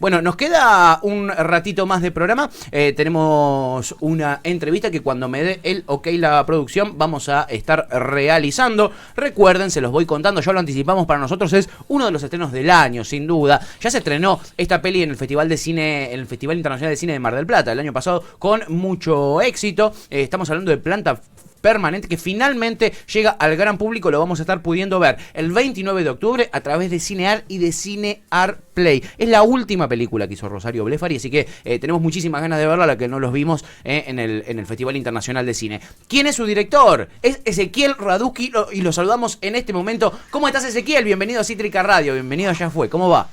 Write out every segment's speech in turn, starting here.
Bueno, nos queda un ratito más de programa. Tenemos una entrevista que cuando me dé el ok la producción vamos a estar realizando. Recuerden, se los voy contando, ya lo anticipamos, para nosotros es uno de los estrenos del año, sin duda. Ya se estrenó esta peli en el Festival de Cine, en el Festival Internacional de Cine de Mar del Plata el año pasado con mucho éxito. Estamos hablando de Planta Permanente, que finalmente llega al gran público. Lo vamos a estar pudiendo ver el 29 de octubre a través de Cinear y de Cinear Play. Es la última película que hizo Rosario Blefari, así que tenemos muchísimas ganas de verla, la que no los vimos en el Festival Internacional de Cine. ¿Quién es su director? Es Ezequiel Radusky y lo saludamos en este momento. ¿Cómo estás, Ezequiel? Bienvenido a Cítrica Radio, bienvenido a Ya Fue. ¿Cómo va?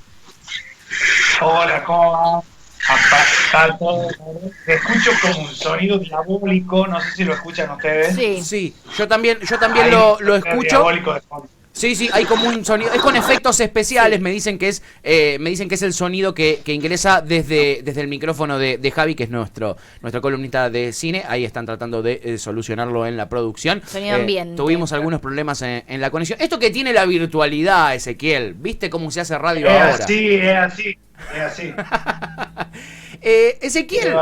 Hola, ¿cómo va? Te escucho como un sonido diabólico, no sé si lo escuchan ustedes. Sí, yo también lo escucho. Diabólico de fondo. Sí, hay como un sonido, es con efectos especiales, sí. me dicen que es el sonido que ingresa desde el micrófono de Javi, que es nuestro columnista de cine. Ahí están tratando de solucionarlo en la producción. Sonido ambiente. Tuvimos algunos problemas en la conexión. Esto que tiene la virtualidad, Ezequiel, ¿viste cómo se hace radio ahora? Es así. Ezequiel,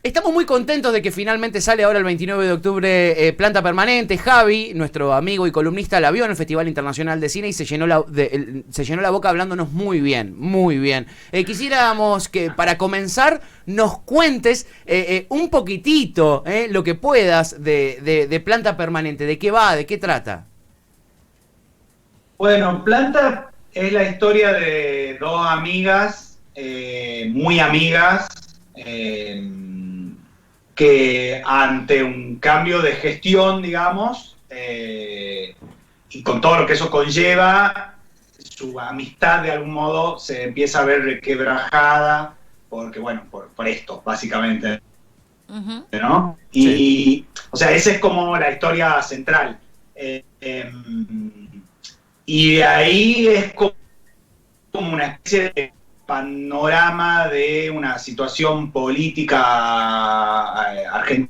estamos muy contentos de que finalmente sale ahora el 29 de octubre Planta Permanente. Javi, nuestro amigo y columnista, la vio en el Festival Internacional de Cine y se llenó la boca hablándonos muy bien, muy bien. Quisiéramos que para comenzar nos cuentes un poquitito lo que puedas de Planta Permanente, de qué va, de qué trata. Bueno, Planta es la historia de dos amigas, muy amigas, que ante un cambio de gestión, digamos, y con todo lo que eso conlleva, su amistad de algún modo se empieza a ver requebrajada, porque, bueno, por esto, básicamente, ¿no? Y, o sea, esa es como la historia central. Y de ahí es como una especie de panorama de una situación política argentina,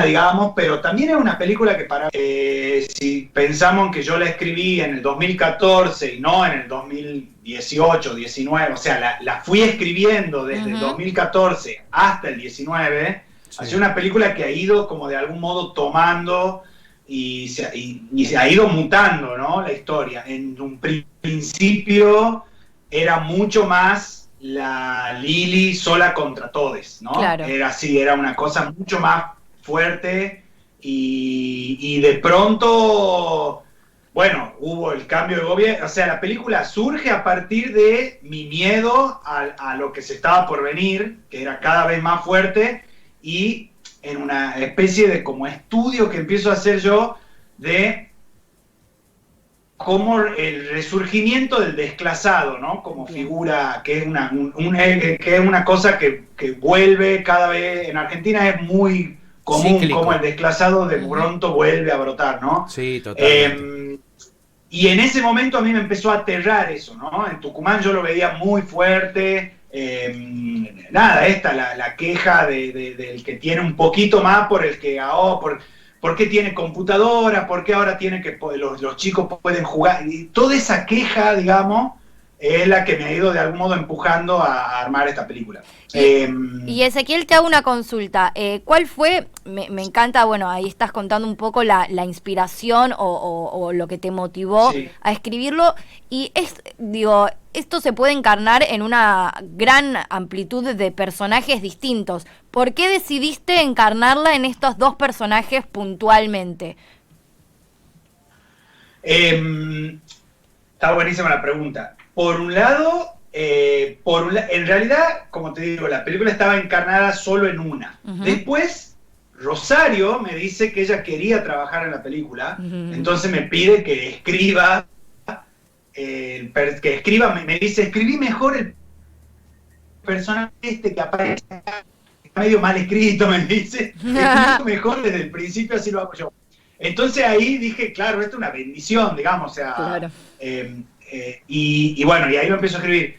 digamos, pero también es una película que si pensamos en que yo la escribí en el 2014 y no en el 2018, 19, o sea, la fui escribiendo desde el 2014 hasta el 19, ha sido una película que ha ido como de algún modo tomando y se ha ido mutando, ¿no? La historia. En un principio era mucho más la Lili sola contra todes, ¿no? Claro. Era así, era una cosa mucho más fuerte y de pronto, bueno, hubo el cambio de gobierno. O sea, la película surge a partir de mi miedo a lo que se estaba por venir, que era cada vez más fuerte, y en una especie de como estudio que empiezo a hacer yo de cómo el resurgimiento del desclasado, ¿no? Como figura, que es una cosa que vuelve cada vez, en Argentina es muy común, cíclico. Como el desclasado de pronto vuelve a brotar, ¿no? Sí, totalmente. Y en ese momento a mí me empezó a aterrar eso, ¿no? En Tucumán yo lo veía muy fuerte. La queja del que tiene un poquito más por el que ¿por qué tiene computadora? ¿Por qué ahora tiene que los chicos pueden jugar? Y toda esa queja, digamos, es la que me ha ido de algún modo empujando a armar esta película. Y Ezequiel, te hago una consulta. ¿Cuál fue? Me encanta, bueno, ahí estás contando un poco la inspiración o lo que te motivó a escribirlo. Y esto se puede encarnar en una gran amplitud de personajes distintos. ¿Por qué decidiste encarnarla en estos dos personajes puntualmente? Está buenísima la pregunta. Por un lado, en realidad, como te digo, la película estaba encarnada solo en una. Después, Rosario me dice que ella quería trabajar en la película, entonces me pide que escriba, me dice, escribí mejor el personaje que aparece acá, está medio mal escrito, me dice, escribí mejor desde el principio, así lo hago yo. Entonces ahí dije, claro, esto es una bendición, digamos, o sea, claro. Y bueno, y ahí lo empiezo a escribir.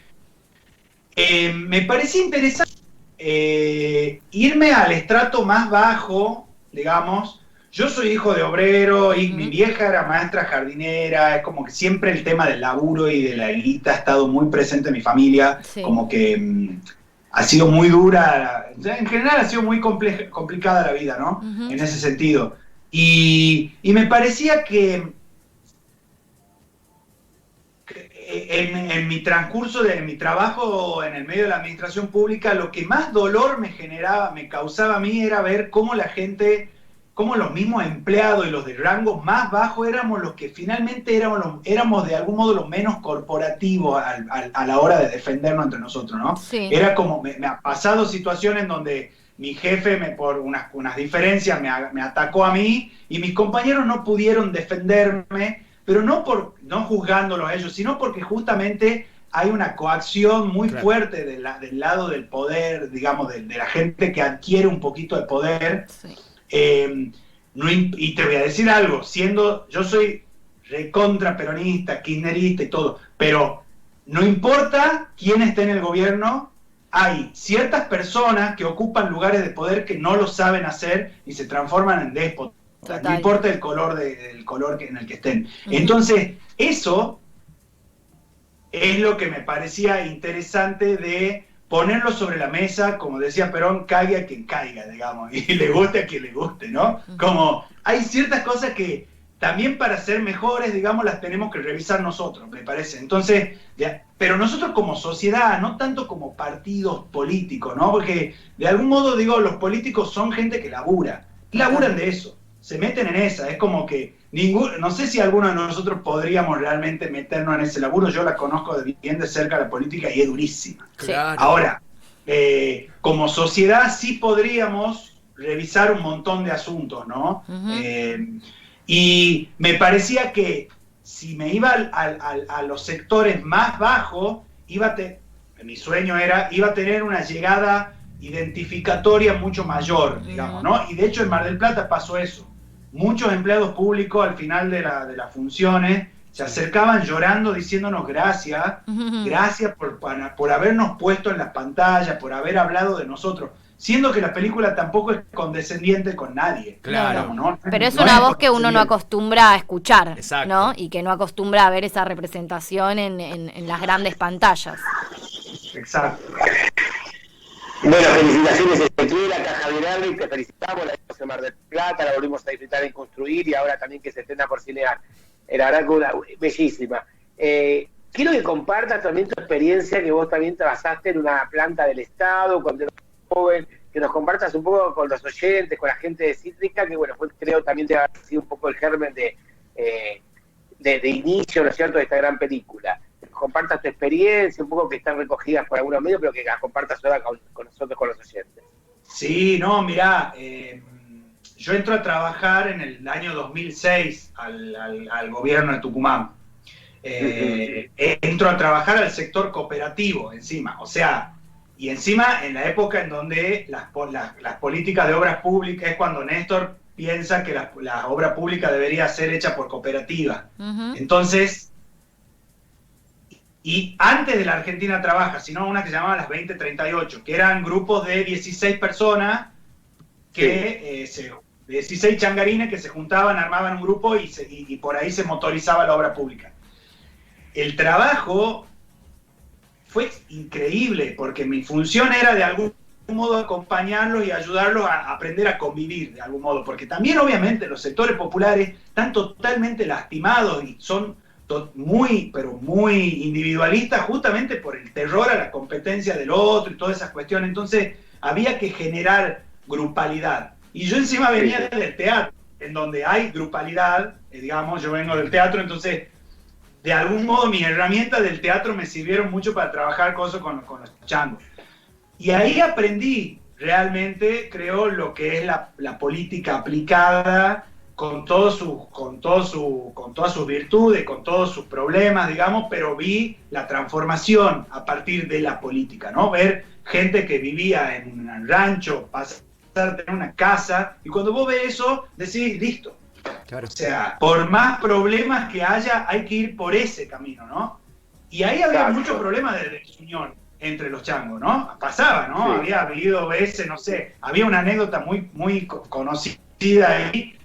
Me parecía interesante irme al estrato más bajo, digamos, yo soy hijo de obrero y mi vieja era maestra jardinera, es como que siempre el tema del laburo y de la guita ha estado muy presente en mi familia, como que ha sido muy dura, en general ha sido muy complicada la vida, ¿no? En ese sentido. Y me parecía que en mi transcurso de mi trabajo en el medio de la administración pública, lo que más dolor me causaba a mí era ver cómo la gente, cómo los mismos empleados y los de rangos más bajos éramos los que finalmente éramos de algún modo los menos corporativos a la hora de defendernos entre nosotros, ¿no? Sí. Era como, me ha pasado situaciones donde mi jefe por unas diferencias me atacó a mí y mis compañeros no pudieron defenderme, pero no juzgándolos a ellos, sino porque justamente hay una coacción muy fuerte del lado del poder, digamos, de la gente que adquiere un poquito de poder. Sí. Y te voy a decir algo, yo soy recontra peronista, kirchnerista y todo, pero no importa quién esté en el gobierno, hay ciertas personas que ocupan lugares de poder que no lo saben hacer y se transforman en déspotas. No importa el color en el que estén. Entonces, eso es lo que me parecía interesante de ponerlo sobre la mesa, como decía Perón, caiga quien caiga, digamos, y le guste a quien le guste, ¿no? Como hay ciertas cosas que también para ser mejores, digamos, las tenemos que revisar nosotros, me parece. Entonces, pero nosotros como sociedad, no tanto como partidos políticos, ¿no? Porque de algún modo, digo, los políticos son gente que laburan de eso. Se meten en esa, es como que no sé si alguno de nosotros podríamos realmente meternos en ese laburo. Yo la conozco bien de cerca la política y es durísima. Claro. Ahora, como sociedad sí podríamos revisar un montón de asuntos, ¿no? Y me parecía que si me iba a los sectores más bajos, mi sueño iba a tener una llegada identificatoria mucho mayor, digamos, ¿no? Y de hecho en Mar del Plata pasó eso. Muchos empleados públicos al final de las funciones se acercaban llorando diciéndonos gracias por habernos puesto en las pantallas, por haber hablado de nosotros, siendo que la película tampoco es condescendiente con nadie. Claro. Digamos, ¿no? Pero es una voz que uno no acostumbra a escuchar, ¿no? Y que no acostumbra a ver esa representación en las grandes pantallas. Exacto. Bueno, felicitaciones Ezequiel, acá Javier Erlich, te felicitamos, la vimos en Mar del Plata, la volvimos a disfrutar en Construir y ahora también que se estrena por Cinear. La verdad que una bellísima. Quiero que compartas también tu experiencia, que vos también trabajaste en una planta del Estado cuando eras joven, que nos compartas un poco con los oyentes, con la gente de Cítrica, que bueno, creo también te ha sido un poco el germen de inicio, ¿no es cierto?, de esta gran película. Compartas tu experiencia, un poco que están recogidas por algunos medios, pero que las compartas ahora con nosotros, con los oyentes. Sí, no, mirá, yo entro a trabajar en el año 2006 al gobierno de Tucumán. Entro a trabajar al sector cooperativo encima, o sea, y encima en la época en donde las políticas de obras públicas es cuando Néstor piensa que la obra pública debería ser hecha por cooperativas. Entonces, y antes de la Argentina Trabaja, sino una que se llamaba las 2038, que eran grupos de 16 personas, 16 changarines que se juntaban, armaban un grupo y por ahí se motorizaba la obra pública. El trabajo fue increíble, porque mi función era de algún modo acompañarlos y ayudarlos a aprender a convivir de algún modo, porque también obviamente los sectores populares están totalmente lastimados y son pero muy individualistas justamente por el terror a la competencia del otro y todas esas cuestiones. Entonces había que generar grupalidad. Y yo encima venía del teatro, en donde hay grupalidad, digamos, yo vengo del teatro, entonces de algún modo mis herramientas del teatro me sirvieron mucho para trabajar cosas con los changos. Y ahí aprendí realmente, creo, lo que es la política aplicada con todas sus virtudes, con todos sus problemas, digamos, pero vi la transformación a partir de la política, ¿no? Ver gente que vivía en un rancho, pasar a tener una casa, y cuando vos ves eso, decís, listo. Claro. O sea, por más problemas que haya, hay que ir por ese camino, ¿no? Y ahí había muchos problemas de desunión entre los changos, ¿no? Pasaba, ¿no? Sí. Había habido veces, no sé, había una anécdota muy conocida ahí,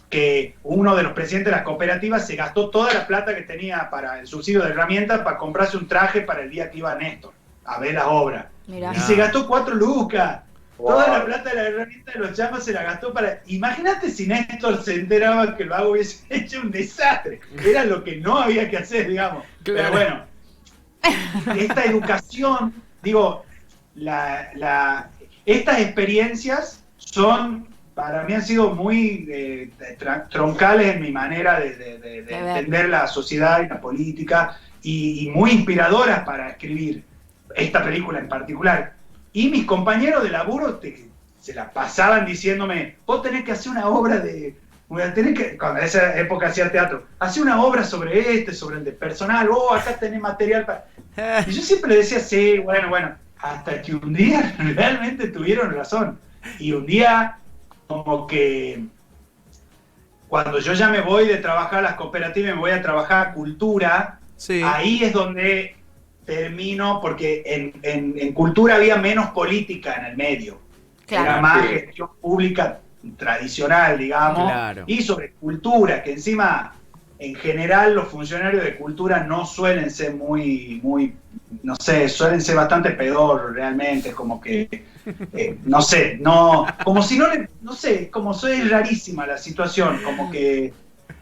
que uno de los presidentes de las cooperativas se gastó toda la plata que tenía para el subsidio de herramientas para comprarse un traje para el día que iba Néstor a ver las obras. Mirá. Y se gastó 4 lucas. Wow. Toda la plata de la herramienta de los chamas se la gastó para... Imagínate si Néstor se enteraba que el vago hubiese hecho un desastre. Era lo que no había que hacer, digamos. Claro. Pero bueno, esta educación, digo, estas experiencias para mí han sido muy troncales en mi manera de entender la sociedad y la política y muy inspiradoras para escribir esta película en particular. Y mis compañeros de laburo se la pasaban diciéndome, vos tenés que hacer una obra cuando en esa época hacía teatro, hacer una obra sobre el de personal, acá tenés material para... Y yo siempre le decía, sí, bueno, hasta que un día realmente tuvieron razón. Y un día, como que cuando yo ya me voy de trabajar a las cooperativas y me voy a trabajar a cultura, Sí. ahí es donde termino, porque en cultura había menos política en el medio. Claro. Era más gestión pública tradicional, digamos. Claro. Y sobre cultura, que encima, en general, los funcionarios de cultura no suelen ser muy, no sé, suelen ser bastante pedorros realmente, como que, no sé, como si no sé, como soy rarísima la situación, como que,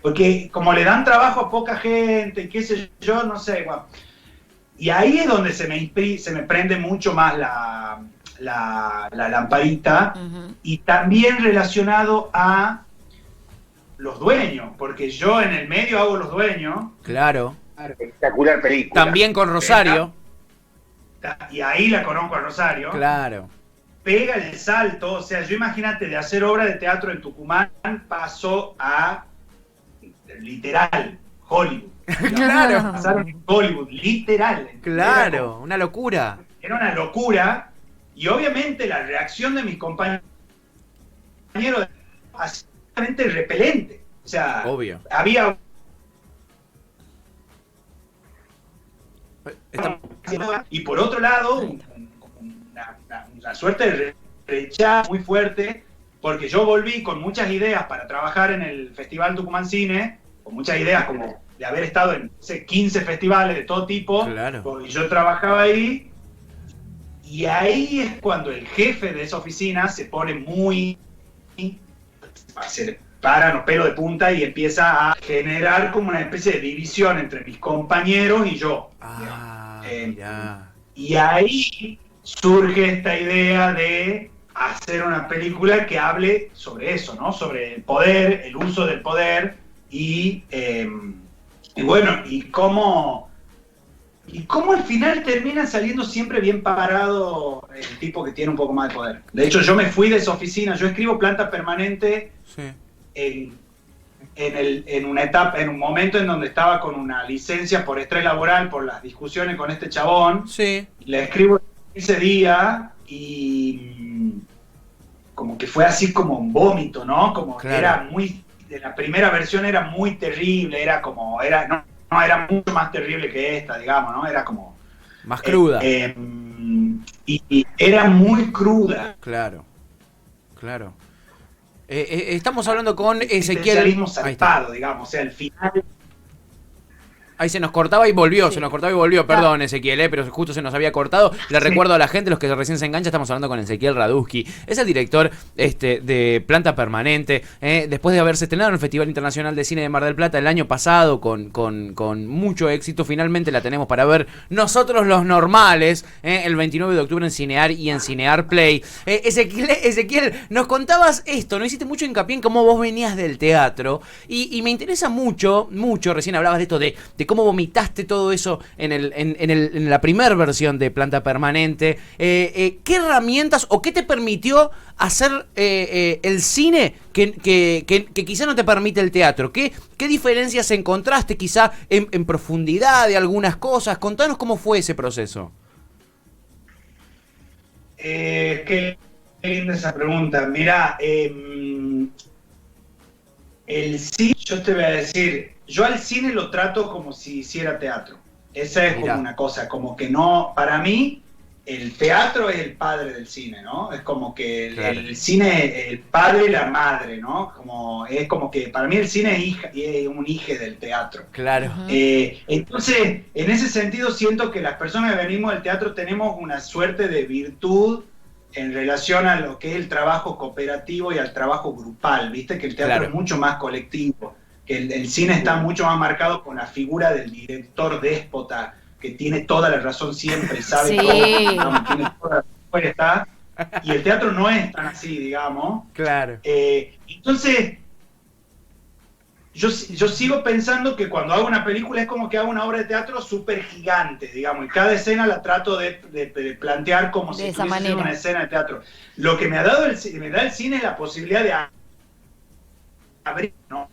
porque como le dan trabajo a poca gente, qué sé yo, no sé, bueno. Y ahí es donde se me prende mucho más la lamparita, y también relacionado a los dueños, porque yo en el medio hago los dueños. Claro. Espectacular película. También con Rosario. Y ahí la conozco a Rosario. Claro. Pega el salto, o sea, yo imagínate, de hacer obra de teatro en Tucumán, paso a literal Hollywood. Claro. Pasaron en Hollywood, literal. Claro, una locura. Era una locura, y obviamente la reacción de mis compañeros era absolutamente repelente. O sea, Obvio. había y por otro lado una suerte de rechazo muy fuerte, porque yo volví con muchas ideas para trabajar en el Festival Tucumán Cine, con muchas ideas como de haber estado en 15 festivales de todo tipo. Claro. Y yo trabajaba ahí, y ahí es cuando el jefe de esa oficina se pone muy, se para los pelos de punta y empieza a generar como una especie de división entre mis compañeros y yo. Ya. Y ahí surge esta idea de hacer una película que hable sobre eso, ¿no? Sobre el poder, el uso del poder y bueno, y cómo al final termina saliendo siempre bien parado el tipo que tiene un poco más de poder. De hecho, yo me fui de esa oficina, yo escribo Planta Permanente en una etapa, en un momento en donde estaba con una licencia por estrés laboral, por las discusiones con este chabón. Sí. Le escribo ese día y como que fue así como un vómito, ¿no? Como claro. Era muy, de la primera versión era muy terrible, era como, no, era mucho más terrible que esta, digamos, ¿no? Era como... Más cruda. Y era muy cruda. Claro. Estamos hablando con Ezequiel. Zarpado, digamos, o sea, al final... Ahí se nos cortaba y volvió, Sí. Perdón, Ezequiel, pero justo se nos había cortado. Le recuerdo a la gente, los que recién se enganchan, estamos hablando con Ezequiel Radusky. Es el director de Planta Permanente. Después de haberse estrenado en el Festival Internacional de Cine de Mar del Plata el año pasado, con mucho éxito, finalmente la tenemos para ver nosotros los normales, el 29 de octubre en Cinear y en Cinear Play. Ezequiel, nos contabas esto, no hiciste mucho hincapié en cómo vos venías del teatro, y me interesa mucho, recién hablabas de esto de cómo vomitaste todo eso en la primera versión de Planta Permanente. ¿Qué herramientas o qué te permitió hacer el cine que quizá no te permite el teatro? ¿Qué diferencias encontraste quizá en profundidad de algunas cosas? Contanos cómo fue ese proceso. Qué linda esa pregunta. Mirá, el cine, yo te voy a decir, yo al cine lo trato como si hiciera teatro. Esa es como una cosa, como que no, para mí, el teatro es el padre del cine, ¿no? Es como que Claro. el cine, el padre y la madre, ¿no? Es como que para mí el cine es un hijo del teatro. Claro. Entonces, en ese sentido siento que las personas que venimos del teatro tenemos una suerte de virtud en relación a lo que es el trabajo cooperativo y al trabajo grupal, ¿viste? Que el teatro Claro. es mucho más colectivo, que el cine está mucho más marcado con la figura del director déspota, que tiene toda la razón siempre y sabe Sí. todo, digamos, tiene toda la respuesta, y el teatro no es tan así, digamos. Claro. Entonces, yo sigo pensando que cuando hago una película es como que hago una obra de teatro súper gigante, digamos, y cada escena la trato de plantear como si estuviese siendo una escena de teatro. Lo que me da el cine es la posibilidad de abrir, ¿no?,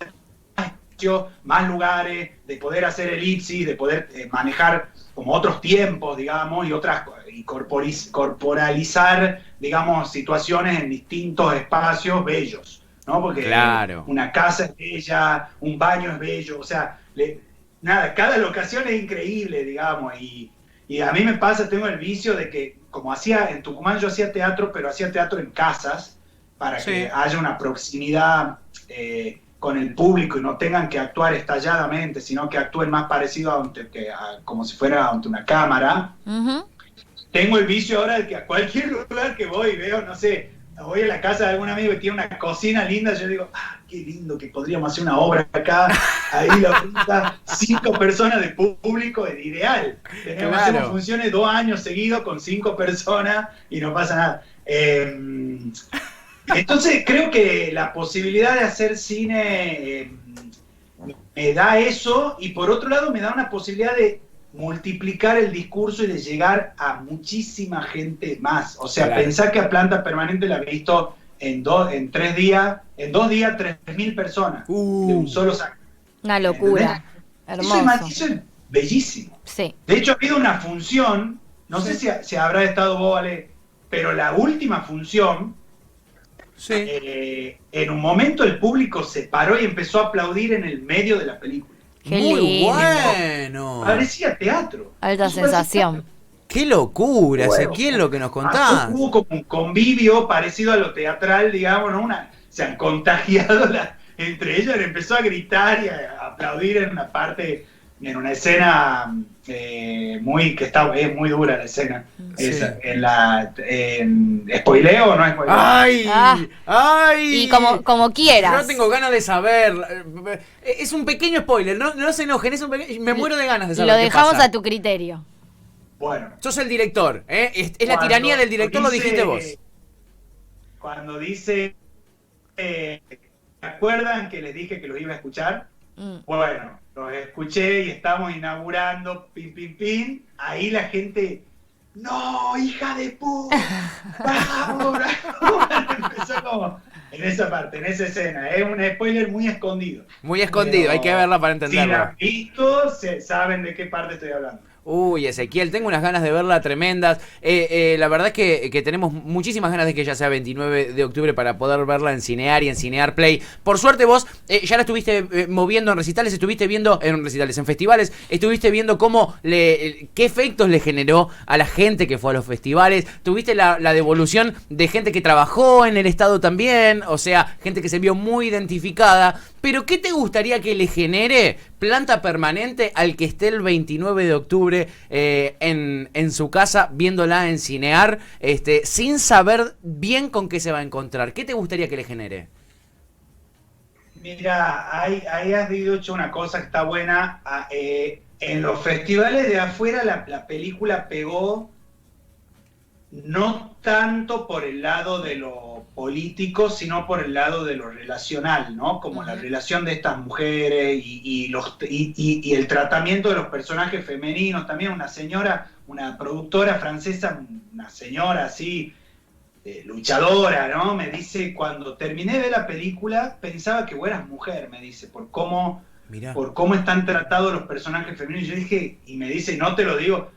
más lugares, de poder hacer elipsis, de poder manejar como otros tiempos, digamos, y corporalizar, digamos, situaciones en distintos espacios bellos, ¿no? Porque claro, una casa es bella, un baño es bello, o sea, nada, cada locación es increíble, digamos, y a mí me pasa, tengo el vicio de que, como en Tucumán yo hacía teatro, pero hacía teatro en casas, para que haya una proximidad con el público y no tengan que actuar estalladamente, sino que actúen más parecido como si fuera ante una cámara. Uh-huh. Tengo el vicio ahora de que a cualquier lugar que voy veo, no sé, voy a la casa de algún amigo que tiene una cocina linda, yo digo, qué lindo que podríamos hacer una obra acá, ahí la ahorita 5 personas de público, es ideal. Hacemos funciones 2 años seguidos con 5 personas y no pasa nada. Entonces creo que la posibilidad de hacer cine me da eso, y por otro lado me da una posibilidad de multiplicar el discurso y de llegar a muchísima gente más. O sea, pensar que a Planta Permanente la he visto en 2 días, 3.000 personas de un solo saco. Una locura. Hermoso. Eso es bellísimo. Sí. De hecho, ha habido una función, no sé si habrá estado vos, Ale, pero la última función, en un momento el público se paró y empezó a aplaudir en el medio de la película. Qué muy lindo. bueno. Parecía teatro. Alta sensación. Qué locura, Ezequiel, lo que nos contás. Hubo como un convivio parecido a lo teatral, digamos, ¿no? Se han contagiado entre ellas, empezó a gritar y a aplaudir en una parte, en una escena es muy dura la escena. Sí. ¿Spoileo o no spoileo? ¡Ay! Y como quieras. Yo tengo ganas de saber. Es un pequeño spoiler, no se enojen, me muero de ganas de saber. Lo qué dejamos pasa. a tu criterio. Bueno. Sos el director, ¿eh? Es la tiranía del director, lo dijiste vos. Cuando dice, ¿se acuerdan que les dije que los iba a escuchar? Bueno, los escuché y estamos inaugurando, pin, ahí la gente, ¡no, hija de puta! ¡Vamos! Empezó como en esa parte, en esa escena. Es un spoiler muy escondido. Muy escondido, hay que verla para entenderlo. Si la han visto, saben de qué parte estoy hablando. Uy, Ezequiel, tengo unas ganas de verla tremendas. La verdad es que tenemos muchísimas ganas de que ya sea 29 de octubre para poder verla en Cinear y en Cinear Play. Por suerte vos ya la estuviste moviendo en recitales, estuviste viendo en festivales, estuviste viendo qué efectos le generó a la gente que fue a los festivales. Tuviste la devolución de gente que trabajó en el estado también, o sea, gente que se vio muy identificada. Pero ¿qué te gustaría que le genere Planta Permanente al que esté el 29 de octubre en su casa viéndola en Cinear, sin saber bien con qué se va a encontrar? ¿Qué te gustaría que le genere? Mira, ahí has dicho una cosa que está buena. En los festivales de afuera la película pegó no tanto por el lado de lo político, sino por el lado de lo relacional, ¿no? Como la relación de estas mujeres y el tratamiento de los personajes femeninos. También una productora francesa, una señora así, luchadora, ¿no? Me dice, cuando terminé de ver la película, pensaba que vos eras mujer, me dice, por cómo están tratados los personajes femeninos. Y yo dije, y me dice, no te lo digo,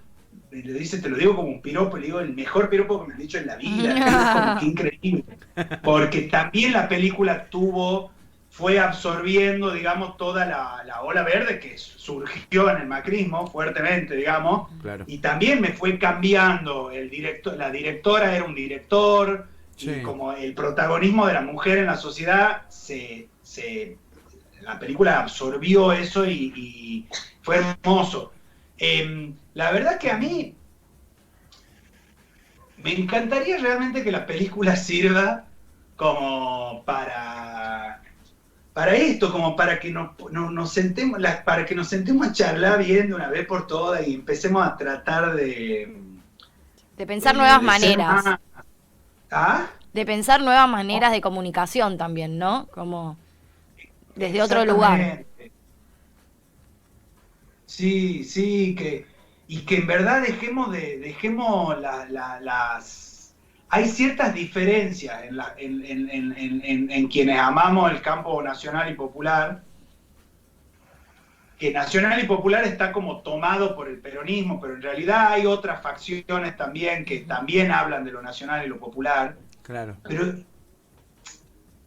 le dice, te lo digo como un piropo, le digo, el mejor piropo que me han dicho en la vida. Como, qué increíble. Porque también la película fue absorbiendo, digamos, toda la ola verde que surgió en el macrismo fuertemente, digamos, claro. Y también me fue cambiando el director, la directora era un director, sí. Y como el protagonismo de la mujer en la sociedad, la película absorbió eso y fue hermoso. La verdad que a mí me encantaría realmente que la película sirva como para esto, como para que nos sentemos, para que nos sentemos a charlar bien de una vez por todas y empecemos a tratar de pensar nuevas maneras. ¿Ah? De pensar nuevas maneras de comunicación también, ¿no? Como desde otro lugar. Sí, que en verdad dejemos las... Hay ciertas diferencias en quienes amamos el campo nacional y popular, que nacional y popular está como tomado por el peronismo, pero en realidad hay otras facciones también que también hablan de lo nacional y lo popular. Claro. Pero,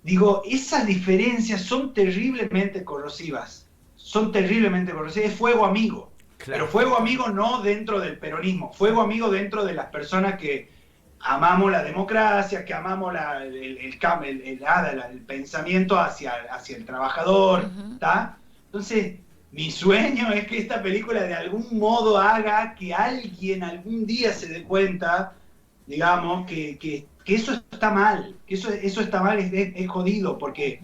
digo, esas diferencias son terriblemente corrosivas. Es fuego amigo. Claro. Pero fuego amigo no dentro del peronismo, fuego amigo dentro de las personas que amamos la democracia, que amamos el pensamiento hacia el trabajador, ¿tá? Entonces, mi sueño es que esta película de algún modo haga que alguien algún día se dé cuenta, digamos, que eso está mal, que eso está mal, es jodido, porque,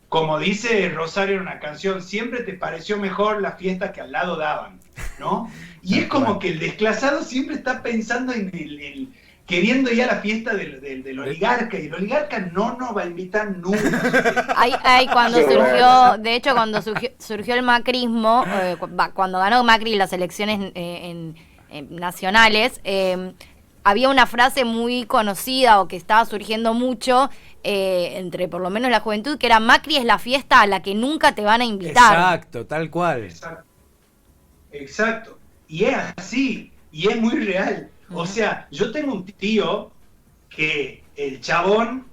como dice Rosario en una canción, siempre te pareció mejor la fiesta que al lado daban, ¿no? Y es como que el desclasado siempre está pensando en queriendo ir a la fiesta del oligarca, y el oligarca no nos va a invitar nunca. Cuando surgió, de hecho, cuando surgió el macrismo, cuando ganó Macri las elecciones nacionales, había una frase muy conocida o que estaba surgiendo mucho entre por lo menos la juventud, que era: Macri es la fiesta a la que nunca te van a invitar. Exacto, tal cual. Exacto. Y es así, y es muy real. O sea, yo tengo un tío que el chabón,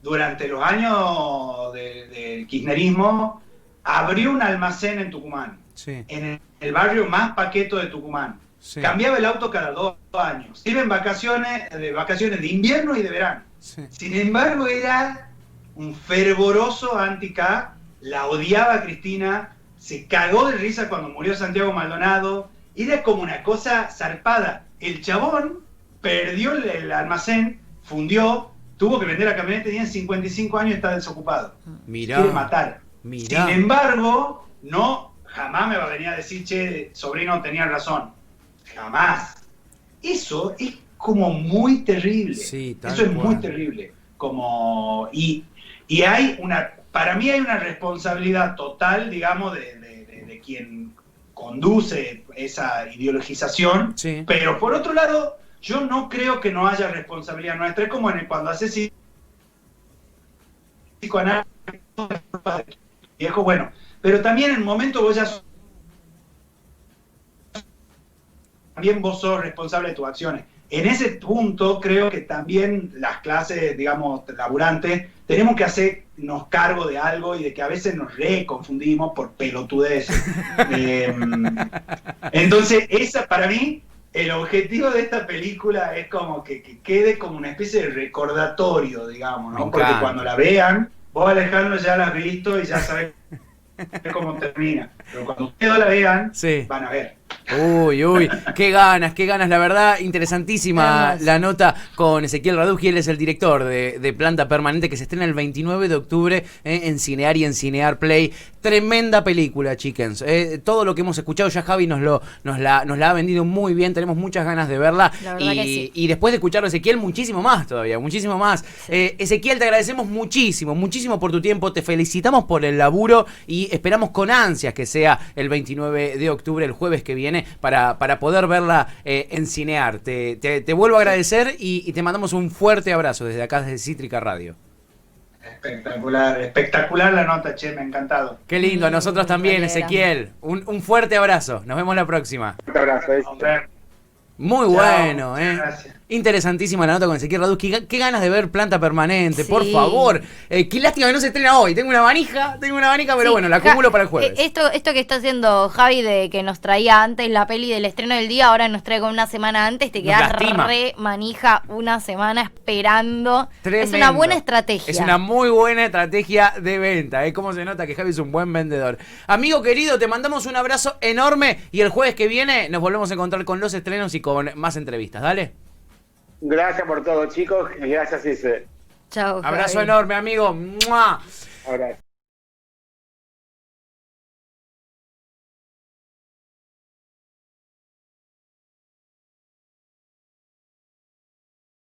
durante los años del kirchnerismo, abrió un almacén en Tucumán, sí. En el barrio más paqueto de Tucumán. Sí. Cambiaba el auto cada 2 años. Iba en vacaciones de invierno y de verano. Sí. Sin embargo, era un fervoroso anti-K, la odiaba a Cristina, se cagó de risa cuando murió Santiago Maldonado, era como una cosa zarpada. El chabón perdió el almacén, fundió, tuvo que vender la camioneta, tenía 55 años y está desocupado. Mirá, quiere matar. Mirá. Sin embargo, jamás me va a venir a decir, che, sobrino, tenía razón. Jamás. Eso es como muy terrible. Sí, eso es muy terrible. Y para mí hay una responsabilidad total, digamos, de quien conduce esa ideologización, sí. Pero por otro lado, yo no creo que no haya responsabilidad nuestra. Es como cuando haces psicoanálisis, viejo, bueno, pero también en el momento también vos sos responsable de tus acciones. En ese punto creo que también las clases, digamos, laburantes, tenemos que hacernos cargo de algo y de que a veces nos reconfundimos por pelotudez. Entonces, para mí, el objetivo de esta película es como que quede como una especie de recordatorio, digamos, ¿no? Porque cuando la vean, vos, Alejandro, ya la has visto y ya sabés cómo termina. Pero cuando ustedes la vean, sí. Van a ver. Uy, qué ganas, la verdad, interesantísima la nota con Ezequiel Raduji. Él es el director de Planta Permanente, que se estrena el 29 de octubre en Cinear y en Cinear Play. Tremenda película, chickens. Todo lo que hemos escuchado ya Javi nos la ha vendido muy bien, tenemos muchas ganas de verla y después de escucharlo Ezequiel, muchísimo más todavía, muchísimo más. Sí. Ezequiel, te agradecemos muchísimo por tu tiempo, te felicitamos por el laburo y esperamos con ansias que sea el 29 de octubre, el jueves que viene, para poder verla en Cinear. Te vuelvo a agradecer y te mandamos un fuerte abrazo desde acá, desde Cítrica Radio. Espectacular la nota, che, me ha encantado. Qué lindo, a nosotros también, Ezequiel. Un fuerte abrazo, nos vemos la próxima. Un abrazo. Muy bueno, Gracias. Interesantísima la nota con Ezequiel Radusky. Qué ganas de ver Planta Permanente, Sí. por favor. Qué lástima que no se estrena hoy. Tengo una manija, pero Sí, bueno, la acumulo para el jueves. Esto que está haciendo Javi de que nos traía antes la peli del estreno del día, ahora nos trae con una semana antes, te Nos quedas lastima. re manija una semana esperando. Tremendo. Es una buena estrategia. Es una muy buena estrategia de venta. Cómo se nota que Javi es un buen vendedor. Amigo querido, te mandamos un abrazo enorme y el jueves que viene nos volvemos a encontrar con los estrenos y con más entrevistas. Dale. Gracias por todo, chicos. Gracias, Ise. Chao, Abrazo Javi. enorme, amigo. ¡Mua! Abrazo.